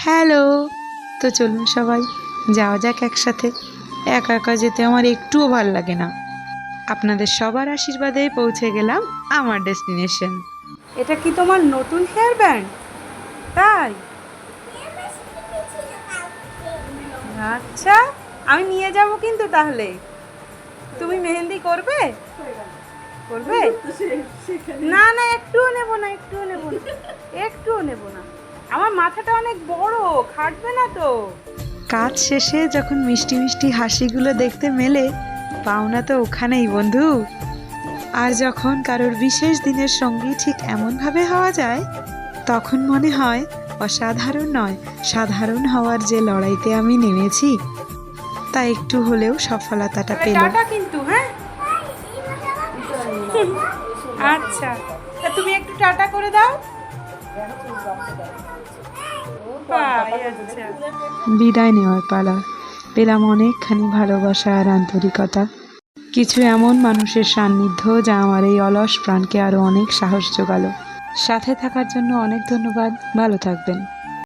Hello. তো চলুন সবাই যাওয়া যাক একসাথে। একা একা যেতে আমার একটুও ভাল লাগে না। আপনাদের সবার আশীর্বাদে পৌঁছে গেলাম আমার ডেস্টিনেশন। এটা কি তোমার নতুন হেয়ার ব্যান্ড? তাই? আচ্ছা, আমি নিয়ে যাব কিন্তু তাহলে। তুমি মেহেন্দি করবে? করবে? না না, একটুও নেব না, একটুও নেব না, একটুও নেব না। আমার মাথাটা অনেক বড়, খাটবে না তো। কাজ শেষে যখন মিষ্টি মিষ্টি হাসিগুলো দেখতে মেলে, পাওনা তো ওখানেই বন্ধু। আর যখন কারোর বিশেষ দিনের সঙ্গী ঠিক এমনভাবে হওয়া যায়, তখন মনে হয় অসাধারণ নয়, সাধারণ হওয়ার যে লড়াইতে আমি নেমেছি তা একটু হলেও সফলতাটা পেল। টাটা কিন্তু, হ্যাঁ? আচ্ছা, তা তুমি একটু টাটা করে দাও। আচ্ছা, বিদায় নেওয়ার পালা। পেলাম অনেকখানি ভালোবাসা আর আন্তরিকতা, কিছু এমন মানুষের সান্নিধ্য যা আমার এই অলস প্রাণকে আরো অনেক সাহস জোগালো। সাথে থাকার জন্য অনেক ধন্যবাদ। ভালো থাকবেন।